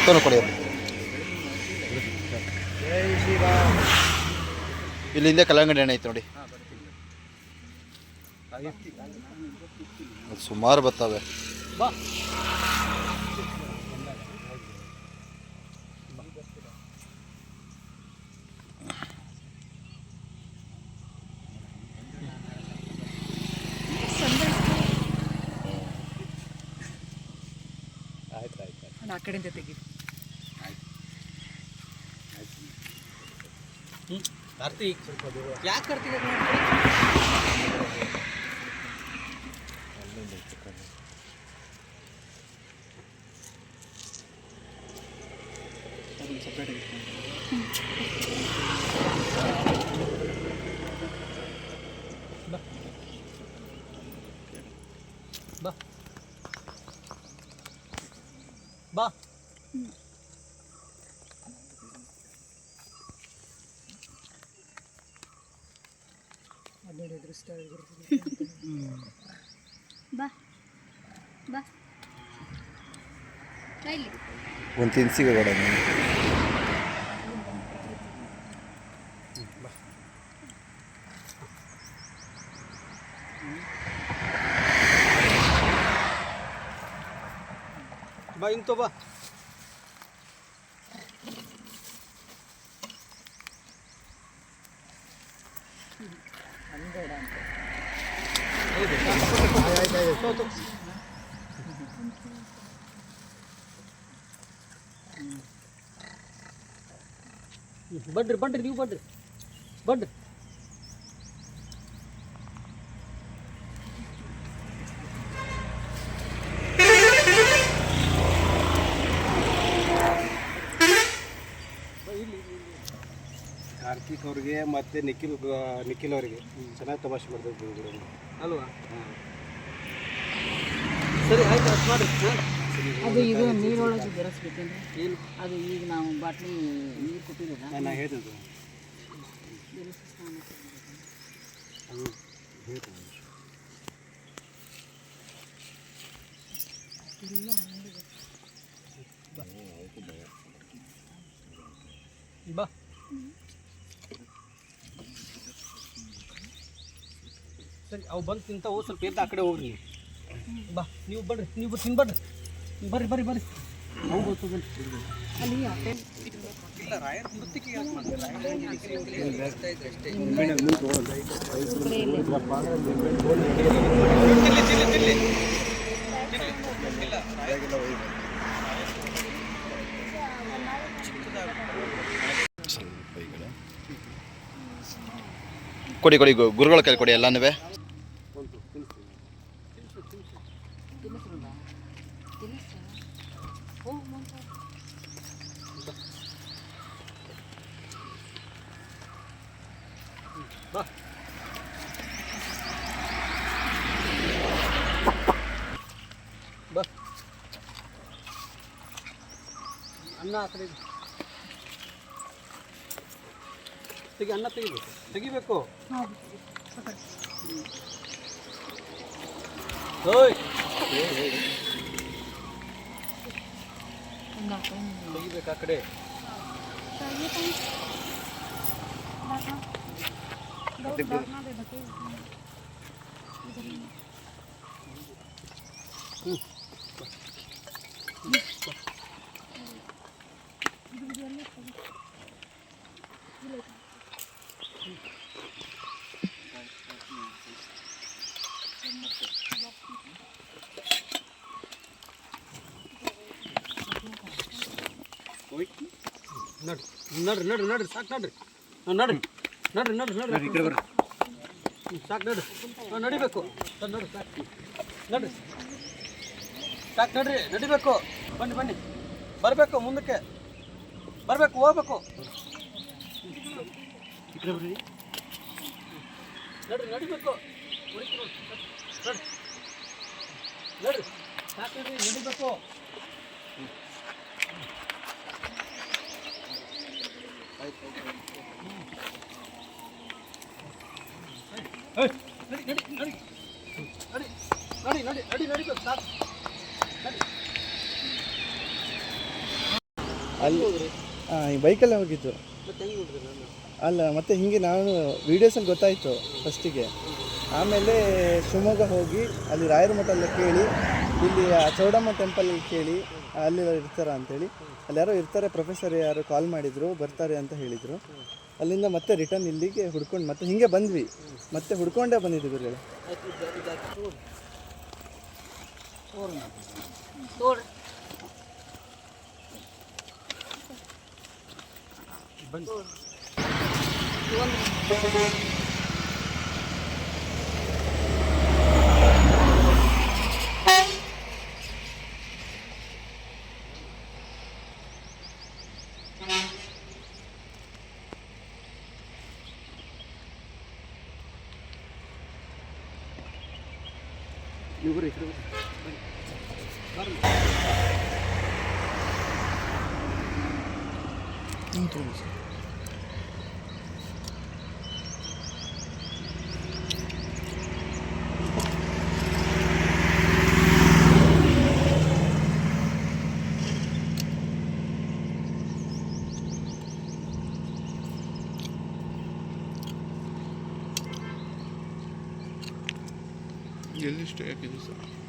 ತೊಗೊಂಡು ಕೊಡಿ ಇಲ್ಲಿ ಹಿಂದೆ ಕಲ್ಲಂಗಡಿ ಹಣ್ಣು ಐತೆ ನೋಡಿ, ಸುಮಾರು ಬರ್ತವೆ. ಆ ಕಡೆಯಿಂದ ತೆಗಿ. ಕಾರ್ತಿಕ್ ಯಾಕೆ ಕಾರ್ತಿಕ್ ಬಾ ಬಾ ಬಾ ಬಾ ಕೈಲಿ ಒಂದು ತಿನ್ಸಿಗೆ ಬೇಡ ಬಾ ಇಂತ ಬಾ. ಬಡ್ರಿ ಬಡ್ರಿ ನೀವು ಬಡ್ರಿ ಬಡ್ರಿ. ಕಾರ್ತಿಕ್ ಅವ್ರಿಗೆ ಮತ್ತು ನಿಖಿಲ್ ಅವರಿಗೆ ಚೆನ್ನಾಗಿ ತಮಾಷೆ ಮಾಡ್ತಿದ್ವಿ ಅಲ್ವಾ? ಸರಿ ಆಯ್ತು, ಅಷ್ಟು ಮಾಡಿ. ಅದು ಇದು ನೀರೊಳಗೆ ಬೆರೆಸ್ಬೇಕಂದ್ರೆ ಏನು ಅದು ಈಗ ನಾವು ಬಾಟ್ಲಿ ನೀರು ಕೊಟ್ಟಿರೋದ ನಾನು ಹೇಳಿದ್ದು ಅದು ಹೇಳ್ತೀನಿ. ಬಾ ಸರಿ, ಅವು ಬಂದು ತಿಂತಾವು, ಸ್ವಲ್ಪ ಎದ್ದು ಆ ಕಡೆ ಹೋಗ್ರಿ. ಬಾ ನೀವು ಬಡ್ರಿ, ನೀವು ತಿನ್ಬಡ್ರಿ, ಬರ್ರಿ ಬರ್ರಿ ಬರ್ರಿ. ಅವು ಗೊತ್ತು ಬನ್ನಿ. ಅಲ್ಲಿ ಇಲ್ಲ ರಾಯರ್ ಮೃತ್ತಿಗೆ ಯಾಕೆ ಮಾಡ್ತಾರೆ? ಕೊಡಿ ಕೊಡಿ, ಗುರುಗಳ ಕೈ ಕೊಡಿ ಎಲ್ಲನೂ. ಬಾ ಬಾ ಅನ್ನ ಆ ಕಡೆ ತೆಗಿ, ಅನ್ನ ತೆಗಿಬೇಕು. ಓಯ್ ತೆಗಿಬೇಕು ಆ ಕಡೆ. ನಡ್ರಿ ಸಾಕು, ನಡ್ರಿ ಸಾಕು, ನಡಿಬೇಕು. ನಡ್ರಿ ಸಾಕು, ನಡಿಬೇಕು. ಬನ್ನಿ ಬರಬೇಕು, ಮುಂದಕ್ಕೆ ಬರಬೇಕು, ಹೋಗ್ಬೇಕು. ನಡಿಬೇಕು. ನಡ್ರಿ ಸಾಕು, ನಡಿಬೇಕು. ನಡಿಬೇಕು ಸಾಕು. ಅಲ್ಲಿ ಈ ಬೈಕಲ್ಲೇ ಹೋಗಿದ್ದು. ಮತ್ತೆ ಹೆಂಗೆ ನೋಡಿದ್ರಿ ನಾನು? ಅಲ್ಲ ಮತ್ತೆ ಹೀಗೆ ನಾನು ವೀಡಿಯೋಸಲ್ಲಿ ಗೊತ್ತಾಯಿತು ಫಸ್ಟಿಗೆ. ಆಮೇಲೆ ಶಿವಮೊಗ್ಗ ಹೋಗಿ ಅಲ್ಲಿ ರಾಯರ ಮಠ ಎಲ್ಲ ಕೇಳಿ, ಇಲ್ಲಿ ಚೌಡಮ್ಮ ಟೆಂಪಲಲ್ಲಿ ಕೇಳಿ ಅಲ್ಲಿ ಇರ್ತಾರ ಅಂತೇಳಿ, ಅಲ್ಲಿ ಯಾರೋ ಇರ್ತಾರೆ ಪ್ರೊಫೆಸರ್ ಯಾರು ಕಾಲ್ ಮಾಡಿದರು, ಬರ್ತಾರೆ ಅಂತ ಹೇಳಿದರು. ಅಲ್ಲಿಂದ ಮತ್ತೆ ರಿಟರ್ನ್ ಇಲ್ಲಿಗೆ ಹುಡ್ಕೊಂಡು ಮತ್ತೆ ಹೀಗೆ ಬಂದ್ವಿ, ಮತ್ತೆ ಹುಡ್ಕೊಂಡೇ ಬಂದಿದ್ವಿ ಗುರುಗಳೇ. ನೀವು ಬರ್ರಿ, ಈ ಕಡೆ ಬರ್ರಿ.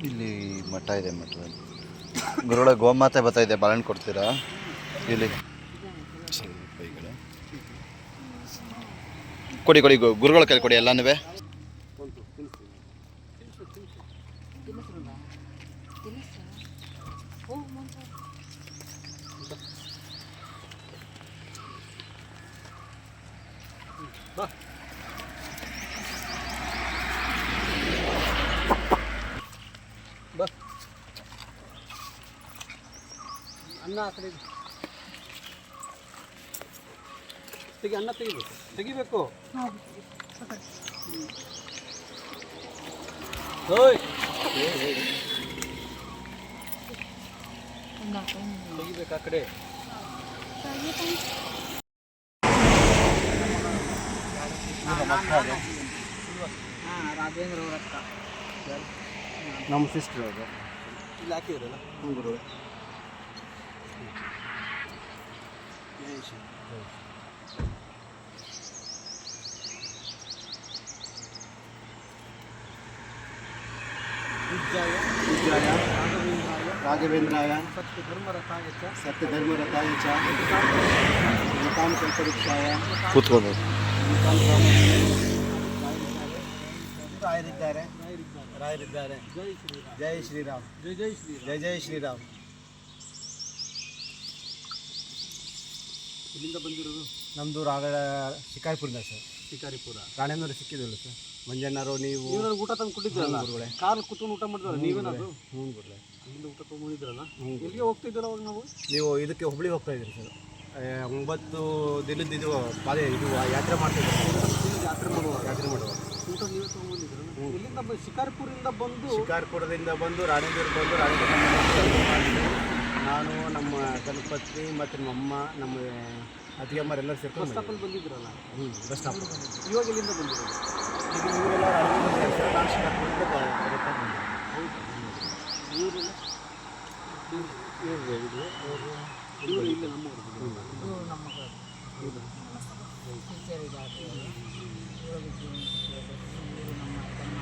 ಇಲ್ಲಿ ಮಠ ಇದೆ, ಮಠದಲ್ಲಿ ಗುರುಗಳ ಗೋಮಾತೆ ಬರ್ತಾ ಇದೆ, ಬಾಳೆಹಣ್ಣು ಕೊಡ್ತೀರಾ ಇಲ್ಲಿ? ಸ್ವಲ್ಪ ಈ ಕಡೆ ಕೊಡಿ ಕೊಡಿ, ಗುರುಗಳ ಕೈ ಕೊಡಿ ಎಲ್ಲನೂ. ಬಾ, ಅನ್ನ ಆ ಕಡೆ ತೆಗಿ, ಅನ್ನ ತೆಗಿಬೇಕು. ಓಯ್ ತೆಗಿಬೇಕು ಆ ಕಡೆ. ರಾಜೇಂದ್ರ ಅವ್ರ ಅಕ್ಕ. ನಮ್ಮ ಸಿಸ್ಟರ್ ಅದು ಇಲ್ಲಿ ಹಾಕಿದ್ರಲ್ಲ. ಹ್ಞೂ ಗುರುಗಳೇ. ವಿಜಯ ರಾಘವೇಂದ್ರಾಯ ಸತ್ಯಧರ್ಮರಥಾಯ ಚ ಮತಾಂ ಕಲ್ಪವೃಕ್ಷಾಯ ಕೂತ್ಕೊಂಡು ರಾಯರಿದ್ದಾರೆ. ಜೈ ಶ್ರೀರಾಮ್. ಜೈ ಶ್ರೀರಾಮ್. ಇಲ್ಲಿಂದ ಬಂದಿರೋದು ನಮ್ಮದು ಶಿಕಾರಿಪುರದಿಂದ ಸರ್. ಶಿಕಾರಿಪುರ. ರಾಣೇಂದ್ರ ಸಿಕ್ಕಿದ್ವಲ್ಲ ಸರ್, ಮಂಜಣ್ಣರು ನೀವು ಊಟ ತಂದು ಕೊಟ್ಟಿದ್ರಲ್ಲ ಗುರುಗಳೇ. ಕಾರ್ ಕುತ್ಕೊಂಡು ಊಟ ಮಾಡಿದ್ರಲ್ಲ ನೀವೇನದು? ಹ್ಞೂ ಗುರುಗಳೇ. ಇಲ್ಲಿಂದ ಊಟ ತೊಗೊಂಡಿದ್ರಲ್ಲ. ಎಲ್ಲಿಗೆ ಹೋಗ್ತಿದ್ದಲ್ಲ ಅವಾಗ ನಾವು? ನೀವು ಇದಕ್ಕೆ ಹುಬ್ಳಿಗೆ ಹೋಗ್ತಾ ಇದ್ದೀರಿ ಸರ್. 9 ದಿನದ ಇದು ಯಾತ್ರೆ ಮಾಡ್ತಿದ್ದೀರಿ. ಯಾತ್ರೆ ಮಾಡುವ ಊಟ ನೀವೇ ತೊಗೊಂಡಿದ್ರಲ್ಲ. ಇಲ್ಲಿಂದ ಶಿಕಾರಿಪುರದಿಂದ ಬಂದು ರಾಣೇಂದ್ರ ನಾನು ನಮ್ಮ ಗಣಪತಿ ಮತ್ತು ನಮ್ಮಮ್ಮ ನಮ್ಮ ಅತ್ತಿಗೆಮ್ಮರೆಲ್ಲರೂ ಬಸ್ ಸೇರ್ಕೊಂಡು ಸ್ಟಾಪಲ್ಲಿ ಬಂದಿದ್ರಲ್ಲ. Bus stop. ಇವಾಗ ಎಲ್ಲಿಂದ ಬಂದಿರೋದು? ಈಗ ಇವರೆಲ್ಲ ರಾಣೇಂದ್ರ ನಾನು ಶಿಕಾರಿಪುರದಿಂದ ಇವರೆಲ್ಲ ಇವರು ಇಲ್ಲ ನಮ್ಮವರು. ಇವ್ರು ನಮ್ಮ ಟೀಚರ್ ಇದ್ದಾರೆ. ಇವರು ನಮ್ಮ ತಮ್ಮ.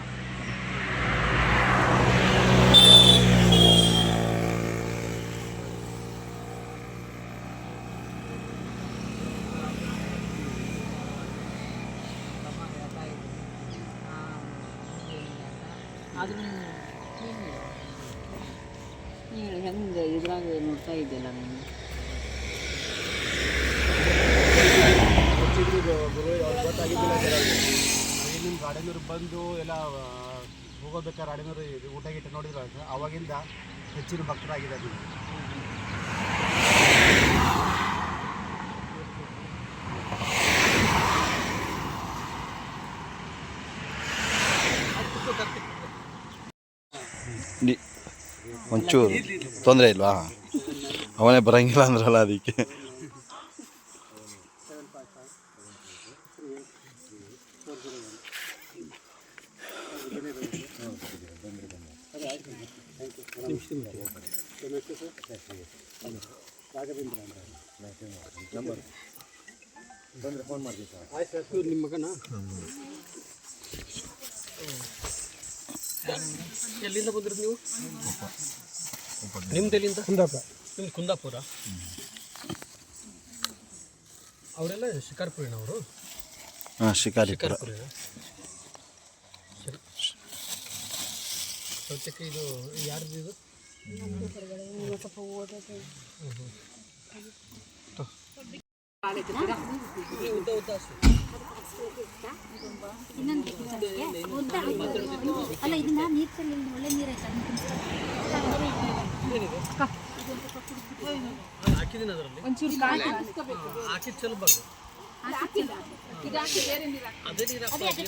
ಆದರೂ ನೀನು ಹೆಂಗೆ ಇದ್ರಾಗ ನೋಡ್ತಾ ಇದ್ದಿಲ್ಲ ನೀನು? ಗೊತ್ತಾಗಿದ್ದಿಲ್ಲ ಇಲ್ಲಿಂದ ರಾಡೇನೂರು ಬಂದು ಎಲ್ಲ ಹೋಗೋಬೇಕಾದ್ರೆ ರಾಡೇನೂರು ಊಟ ಗೀಟ ನೋಡಿದ್ರು ಅವಾಗಿಂದ ಹೆಚ್ಚಿನ ಭಕ್ತರಾಗಿದ್ದಾರೆ. ಒಂಚೂರು ತೊಂದರೆ ಇಲ್ವಾ? ಅವನೇ ಬರಂಗಿಲ್ಲ ಅಂದ್ರಲ್ಲ ಅದಕ್ಕೆ. ಆಯ್ತು ಸರ್, ನಿಮ್ಮ ಮಗನ ಎಲ್ಲಿಂದ ಬಂದಿರೋದು ನೀವು? ನಿಮ್ದು ಎಲ್ಲಿಂದ? ನಿಮ್ದು ಕುಂದಾಪುರ. ಅವರೆಲ್ಲ ಶಿಕಾರ್ಪುರಿನವರು? ಹಾಂ, ಶಿಕಾರಿಪುರ. ಸದ್ಯಕ್ಕೆ ಇದು ಯಾರ್ದು ಇದು? ಉದ್ದ ಉದ್ದ ಅಷ್ಟೇ. ಅಲ್ಲ ಇದನ್ನ ನೀರು ಚೆಲ್ಲಿ ಒಳ್ಳೆ ನೀರಾಯ್ತು ಹಾಕಿದ್ದೀನಿ ಅದರಲ್ಲಿ. ಹಾಕಿ ಚೆಲ್ಲಬಾರ್ದು. ಅದೇ ನೀರು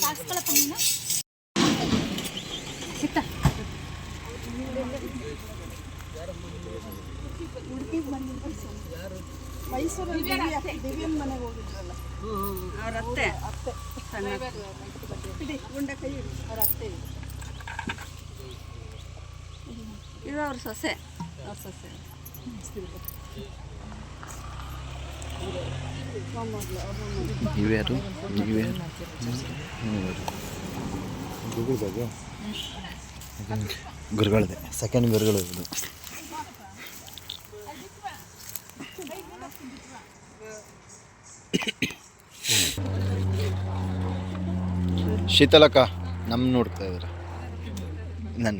ಹಾಕ್ಸ್ಕೊಳಪ್ಪ ನೀನು ಸಿಕ್ಕ ಮೈಸೂರಲ್ಲಿ ದಿವ್ಯನ್ ಮನೆಗೆ ಹೋಗಿದ್ರಲ್ಲ ಅವ್ರ ಅತ್ತೆ ಗುಂಡ ಕೈ ಅವ್ರ ಅತ್ತೆ ಇದು ಅವ್ರ ಸೊಸೆ ಇವ್ಯಾರು ಗುರುಗಳದೆ ಸೆಕೆಂಡ್ ಗುರುಗಳು ಇದು. ಶೀತಲಕ್ಕ ನಮ್ಮ ನೋಡ್ತಾ ಇದ್ದಾರೆ ನನ್ನ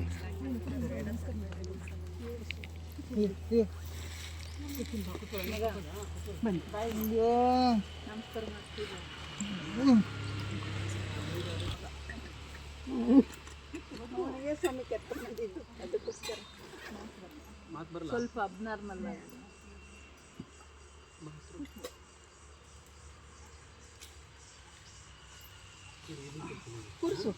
ಸ್ವಲ್ಪ ಅಬ್ನಾರ್ಮಲ್ ಕೂರ್ಸು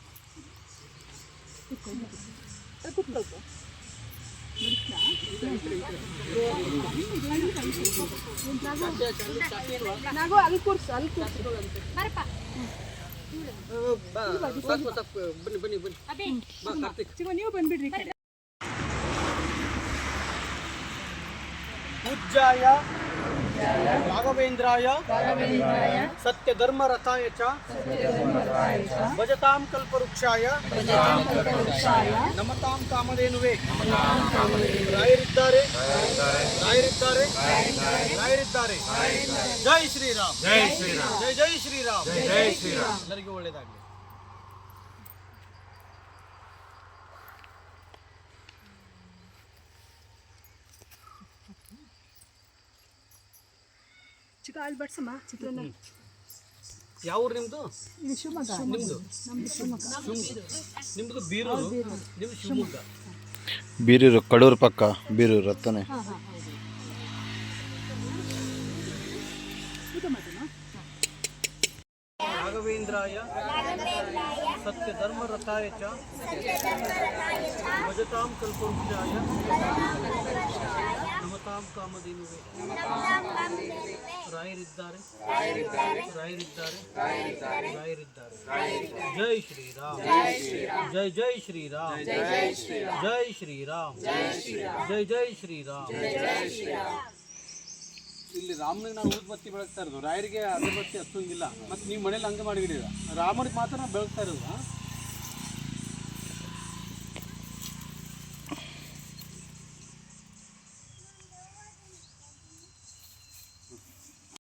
ನಾಗು ಅಲ್ಲಿ ಕೂರ್ಸು ಬರಪ್ಪ ಬನ್ನಿ ಬಾ ಕಾರ್ತಿಕ್. ನೀವು ಬಂದ್ಬಿಡ್ರಿ ಈ ಕಡೆ. पूज्याय राघवेन्द्राय सत्यधर्मरताय च भजतां कल्पवृक्षाय नमतां कामधेनुवे ರಾಯರಿದ್ದಾರೆ ಜೈ ಶ್ರೀರಾಮ್ ಜೈ ಶ್ರೀರಾಮ್ ಎಲ್ಲರಿಗೂ ಒಳ್ಳೆಯದಾಗಲಿ. ಚಿಕ್ಕ ಅಲ್ಲಿ ಬಡ್ಸಮ್ಮ ಚಿತ್ರಾನ್ನ. ಯಾವ ಊರು ನಿಮ್ಮದು? ಇದು ಶಿವಮೊಗ್ಗ. ನಿಮ್ಮದು ನಿಮ್ಮದು ಬೀರೂರು, ನಿಮ್ಮದು ಶಿವಮೊಗ್ಗ. ಬೀರೂರು ಕಡೂರು ಪಕ್ಕ ಬೀರೂರು ಹತ್ತನೇ. ರಾಘವೇಂದ್ರಾಯ ಸತ್ಯಧರ್ಮರತಾಯ ಚ ಭಜತಾಂ ಕಲ್ಪವೃಕ್ಷಾಯ ನಮತಾಂ ಕಾಮಧೇನುವೆ ರಾಯರಿದ್ದಾರೆ ಜೈ ಶ್ರೀರಾಮ್ ಜೈ ಶ್ರೀರಾಮ್ ಜೈ ಶ್ರೀರಾಮ್ ಜೈ ಶ್ರೀರಾಮ್. ಇಲ್ಲಿ ರಾಮನಿಗೆ ನಾವು ಊದ್ಬತ್ತಿ ಬೆಳಗ್ತಾ ಇರೋದು, ರಾಯರಿಗೆ ಅಗರಬತ್ತಿ ಹಚ್ಚೋಂಗಿಲ್ಲ. ಮತ್ತು ನೀವು ಮನೇಲಿ ಹಂಗೆ ಮಾಡಿಬಿಡಿದ, ರಾಮನಿಗೆ ಮಾತ್ರ ನಾವು ಬೆಳಗ್ತಾ ಇರೋದು.